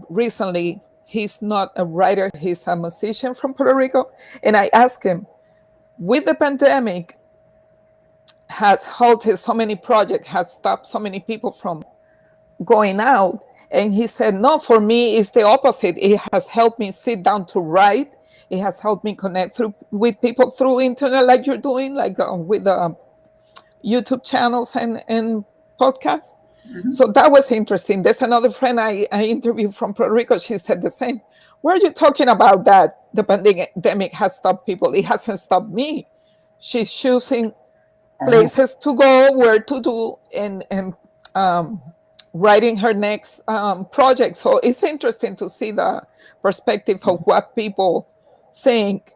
recently. He's not a writer, he's a musician from Puerto Rico. And I asked him, with the pandemic, has halted so many projects, has stopped so many people from going out. And he said, no, for me, it's the opposite. It has helped me sit down to write. It has helped me connect with people through internet, like you're doing, like with YouTube channels and podcasts. Mm-hmm. So that was interesting. There's another friend I interviewed from Puerto Rico. She said the same. Where are you talking about that the pandemic has stopped people? It hasn't stopped me. She's choosing places to go, where to do, and writing her next project. So it's interesting to see the perspective of what people think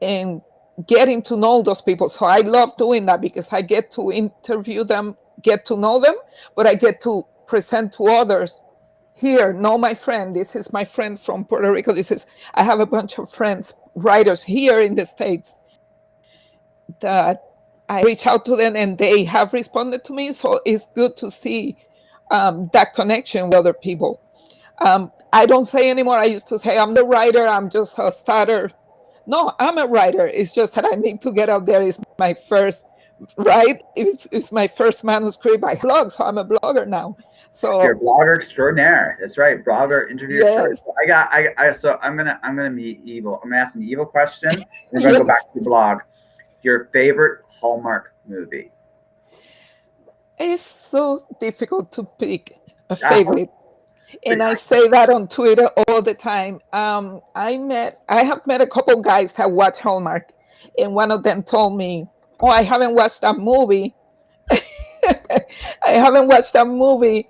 and getting to know those people. So I love doing that because I get to interview them, get to know them, but I get to present to others. Here, know my friend. This is my friend from Puerto Rico. I have a bunch of friends, writers here in the States, that I reach out to them and they have responded to me. So it's good to see that connection with other people. I don't say anymore. I used to say, I'm the writer. I'm just a starter. No, I'm a writer. It's just that I need to get out there. It's my first, right? It's my first manuscript. I blog, so I'm a blogger now. So you're a blogger extraordinaire. That's right, blogger interview. Yes. So I'm gonna be evil. I'm gonna ask an evil question. We're gonna go back to the blog. Your favorite Hallmark movie? It's so difficult to pick a favorite. And I say that on Twitter all the time. I have met a couple guys that watch Hallmark, and one of them told me, "Oh, I haven't watched that movie. I haven't watched that movie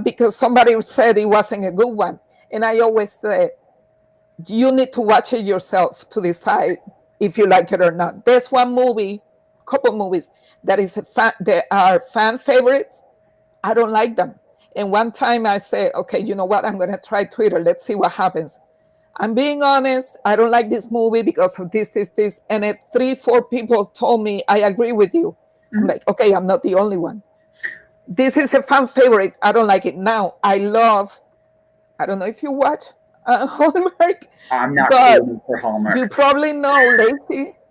because somebody said it wasn't a good one." And I always say, you need to watch it yourself to decide if you like it or not. There's one movie, couple movies that there are fan favorites. I don't like them. And one time I said, okay, you know what? I'm going to try Twitter. Let's see what happens. I'm being honest. I don't like this movie because of this. And 3-4 people told me, I agree with you. Mm-hmm. I'm like, okay, I'm not the only one. This is a fan favorite. I don't like it. Now, I don't know if you watch Hallmark. I'm not for Hallmark. You probably know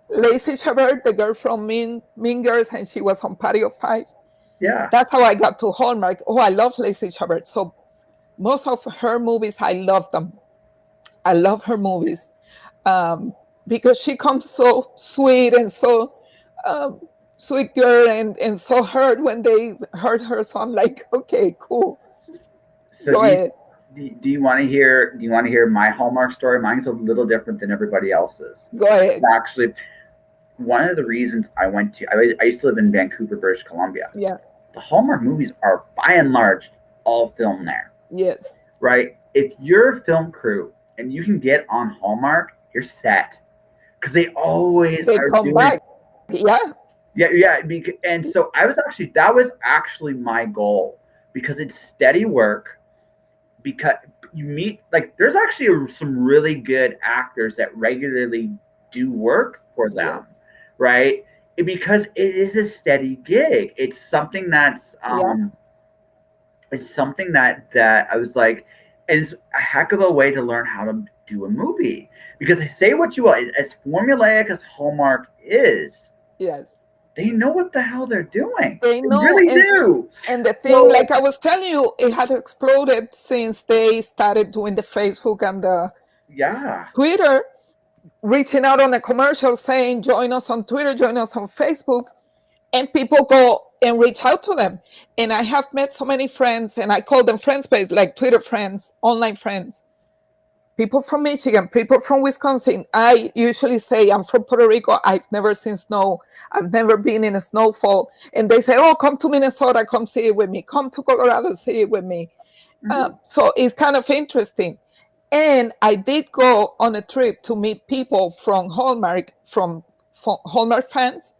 Lacey Chabert, the girl from Mean Girls, and she was on Patio 5. Yeah. That's how I got to Hallmark. Oh, I love Lacey Chabert. So most of her movies, I love them. I love her movies because she comes so sweet and so sweet girl and so hurt when they hurt her. So I'm like, okay, cool. So Go ahead. Do you want to hear my Hallmark story? Mine's a little different than everybody else's. Go ahead. Actually, one of the reasons I used to live in Vancouver, British Columbia. Yeah. The Hallmark movies are by and large all filmed there. Yes. Right? If you're a film crew and you can get on Hallmark, you're set. Because they come back. Yeah. Yeah. And so that was actually my goal, because it's steady work. Because you meet, there's actually some really good actors that regularly do work for them. Yes. Right? Because it is a steady gig. It's something that's it's something that I was like, and it's a heck of a way to learn how to do a movie. Because say what you will, as formulaic as Hallmark is, yes, they know what the hell they're doing. They really do. And the thing, like I was telling you, it has exploded since they started doing the Facebook and the Twitter, reaching out on a commercial saying, join us on Twitter, join us on Facebook. And people go and reach out to them. And I have met so many friends, and I call them friends, but like Twitter friends, online friends. People from Michigan, people from Wisconsin. I usually say I'm from Puerto Rico. I've never seen snow. I've never been in a snowfall. And they say, oh, come to Minnesota, come see it with me. Come to Colorado, see it with me. Mm-hmm. So it's kind of interesting. And I did go on a trip to meet people from Hallmark, from Hallmark fans.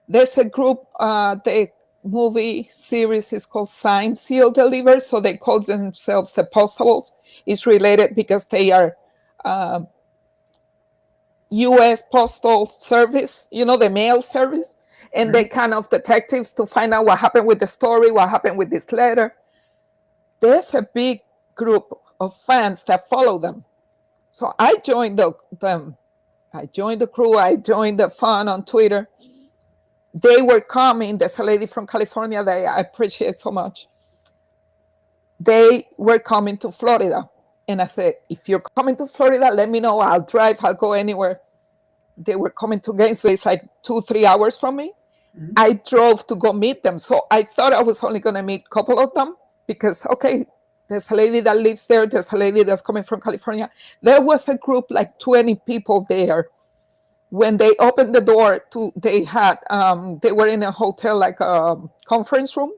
There's a group, the movie series is called Sign, Seal, Deliver. So they call themselves the Postables. It's related because they are U.S. Postal Service, the mail service. And mm-hmm. They kind of detectives to find out what happened with the story, what happened with this letter. There's a big group of fans that follow them. So I joined them. I joined the crew. I joined the fun on Twitter. They were coming. There's a lady from California that I appreciate so much. They were coming to Florida. And I said, if you're coming to Florida, let me know. I'll drive. I'll go anywhere. They were coming to Gainesville. It's like 2-3 hours from me. Mm-hmm. I drove to go meet them. So I thought I was only going to meet a couple of them because, okay, there's a lady that lives there. There's a lady that's coming from California. There was a group, like 20 people there. When they opened the door, they were in a hotel, like a conference room.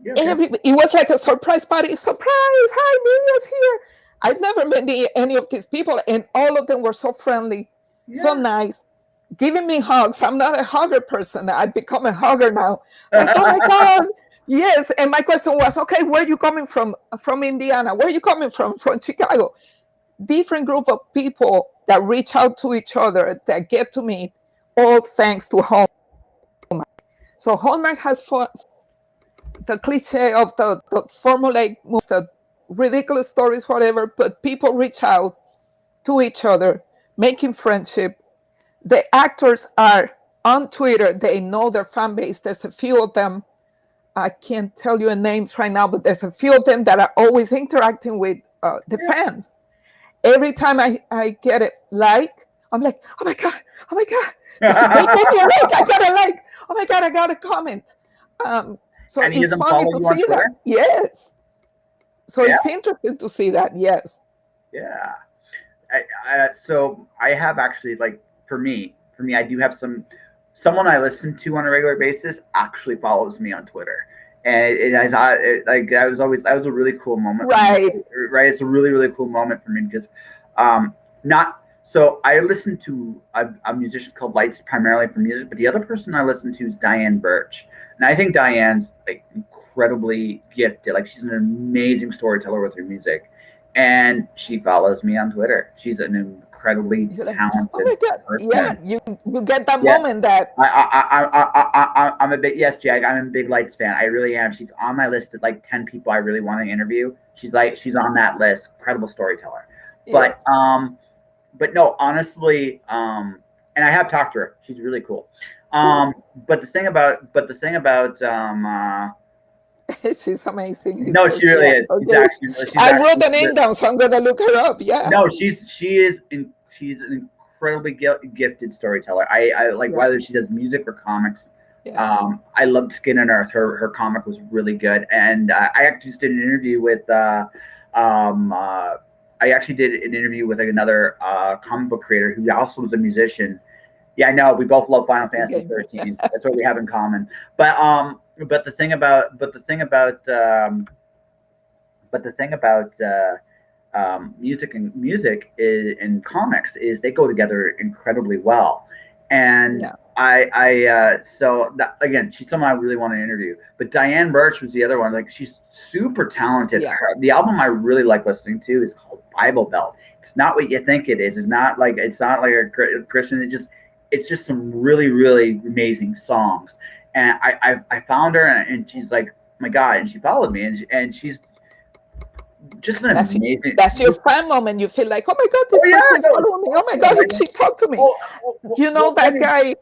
Yeah, okay. It was like a surprise party. Surprise! Hi, Nydia's here. I'd never met any of these people, and all of them were so friendly, so nice, giving me hugs. I'm not a hugger person. I've become a hugger now. Like, oh my God. Yes. And my question was, okay, where are you coming from? From Indiana. Where are you coming from? From Chicago. Different group of people that reach out to each other, that get to meet, all thanks to Hallmark. So Hallmark has the cliche of the formulaic movies, the ridiculous stories, whatever, but people reach out to each other, making friendship. The actors are on Twitter. They know their fan base. There's a few of them. I can't tell you names right now, but there's a few of them that are always interacting with the fans. Every time I get a like, I'm like, oh my God, they gave me a like, I got a like. Oh my God, I got a comment. So and it's funny to see that. Yes. So it's interesting to see that. Yes. Yeah. So I have actually, like, for me, I do have someone I listen to on a regular basis actually follows me on Twitter. And I thought that was a really cool moment. Right. Right. It's a really, really cool moment for me because so I listen to a musician called Lights primarily for music, but the other person I listen to is Diane Birch. And I think Diane's like incredibly gifted. Like, she's an amazing storyteller with her music. And she follows me on Twitter. She's an incredibly talented person. Yeah, you get that moment that I'm a big Jag. I'm a big Lights fan. I really am. She's on my list of like 10 people I really want to interview. She's on that list. Incredible storyteller. But but no, honestly, and I have talked to her. She's really cool. But the thing about she's amazing. No, she really is. Okay. I wrote the name down, so I'm gonna look her up. Yeah. No, she's an incredibly gifted storyteller. I like whether she does music or comics. Yeah. I loved Skin and Earth. Her comic was really good, and I actually just did an interview with another comic book creator who also was a musician. Yeah, I know. We both love Final Fantasy 13. That's what we have in common. But the thing about music and comics is they go together incredibly well. And so that, again, she's someone I really want to interview. But Diane Birch was the other one. Like, she's super talented. Yeah. The album I really like listening to is called Bible Belt. It's not what you think it is. It's not like a Christian. It's just some really, really amazing songs. And I found her, and she's like, oh my God, and she followed me, and she's just an amazing. That's your fan moment. You feel like, oh my God, this person's following me. Oh my God, she talked to me. You know that guy,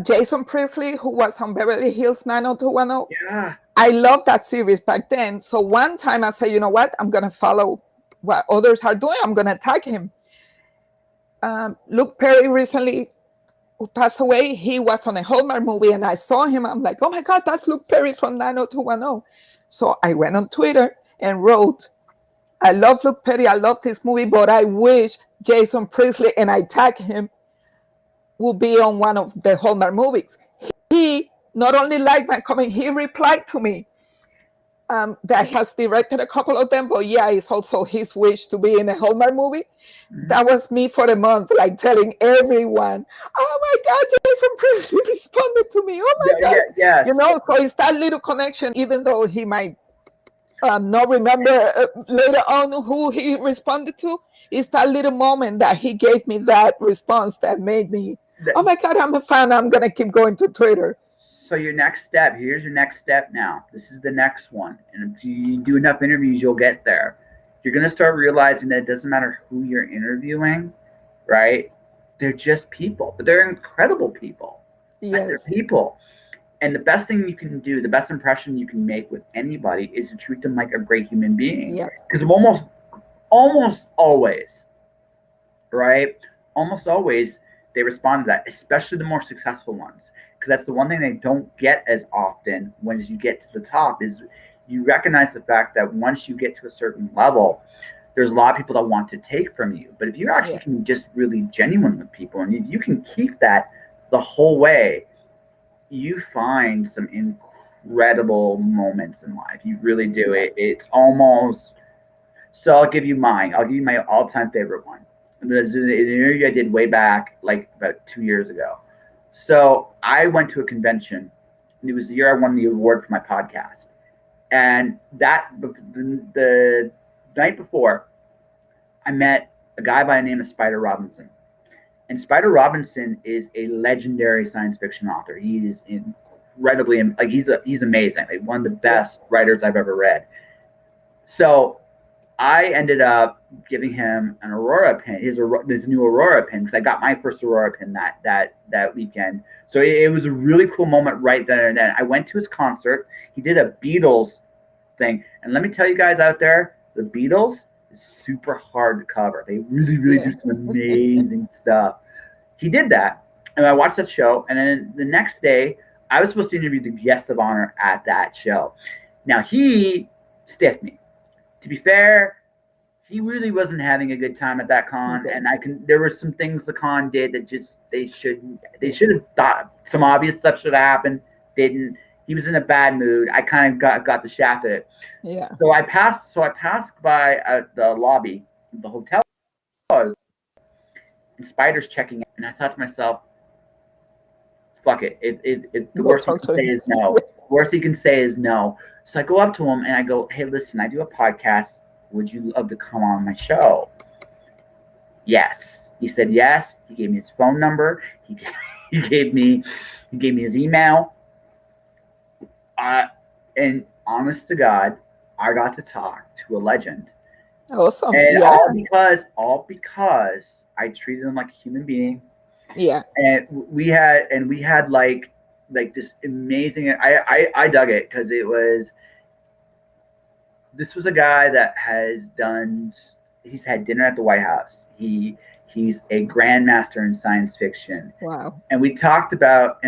Jason Priestley, who was on Beverly Hills 90210? Yeah. I loved that series back then. So one time I said, you know what? I'm going to follow what others are doing. I'm going to tag him. Luke Perry recently passed away. He was on a Hallmark movie, and I saw him. I'm like, oh my God, that's Luke Perry from 90210. So I went on Twitter and wrote, I love Luke Perry. I love this movie, but I wish Jason Priestley, and I tagged him, would be on one of the Hallmark movies. He not only liked my comment, he replied to me that he has directed a couple of them, but yeah, it's also his wish to be in a Hallmark movie. Mm-hmm. That was me for a month, like telling everyone, oh my God, Jason Priestley responded to me. Oh my God. Yeah. You know, so it's that little connection, even though he might not remember later on who he responded to. It's that little moment that he gave me that response that made me, oh my God, I'm a fan. I'm going to keep going to Twitter. So here's your next step now. This is the next one. And if you do enough interviews, you'll get there. you're going to start realizing that it doesn't matter who you're interviewing, right? They're just people, but they're incredible people. Like, they're Yes. people. And the best thing you can do, the best impression you can make with anybody is to treat them like a great human being. Yes. Because almost always, right? Almost always they respond to that, especially the more successful ones. Because that's the one thing they don't get as often once you get to the top is you recognize the fact that once you get to a certain level, there's a lot of people that want to take from you. But if you actually Yeah. can just really genuine with people and you can keep that the whole way, you find some incredible moments in life. You really do. Yes. It's almost so. I'll give you mine. I'll give you my all-time favorite one. There's an interview I did way back, like about 2 years ago. So I went to a convention, and it was the year I won the award for my podcast. And the night before, I met a guy by the name of Spider Robinson. And Spider Robinson is a legendary science fiction author. He is incredibly like he's amazing. Like one of the Yeah. best writers I've ever read. So I ended up giving him an Aurora pin, his new Aurora pin, because I got my first Aurora pin that weekend. So it was a really cool moment right there and then. I went to his concert. He did a Beatles thing, and let me tell you guys out there, the Beatles is super hard to cover. They really, really Yeah. do some amazing stuff. He did that, and I watched that show. And then the next day, I was supposed to interview the guest of honor at that show. Now he stiffed me. To be fair, he really wasn't having a good time at that con, Okay. and there were some things the con did that just they should have thought some obvious stuff should have happened. Didn't. He was in a bad mood. I kind of got the shaft of it. Yeah. So I passed by the lobby of the hotel was, and Spider's checking in, and I thought to myself, fuck it. If the Go worst he talk can to say him. is no. Worst he can say is no. So I go up to him and I go, hey, listen, I do a podcast. Would you love to come on my show? Yes. He said yes. He gave me his phone number. He gave me his email. And honest to God, I got to talk to a legend. Awesome. And Yeah. all because I treated him like a human being. Yeah. And we had like this amazing. I dug it because this was a guy that has done. He's had dinner at the White House. He's a grandmaster in science fiction, Wow. and we talked about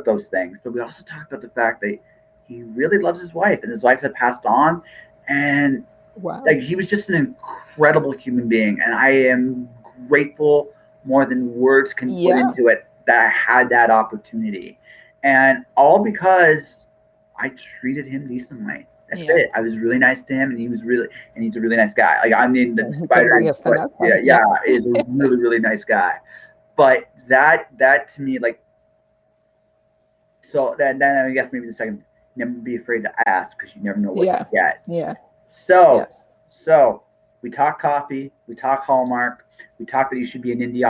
those things. But we also talked about the fact that he really loves his wife, and his wife had passed on, and Wow. like he was just an incredible human being, and I am grateful more than words can put Yeah. into it that I had that opportunity, and all because I treated him decently. That's Yeah. it. I was really nice to him, and he's a really nice guy. Like I mean, the Qué spider, guay está but la yeah, fama. yeah, Yeah. is a really really nice guy. But that to me, like, so then I guess maybe the second, never be afraid to ask because you never know what Yeah. you get. Yeah. So Yes. so we talk coffee, we talk Hallmark, we talk that you should be an indie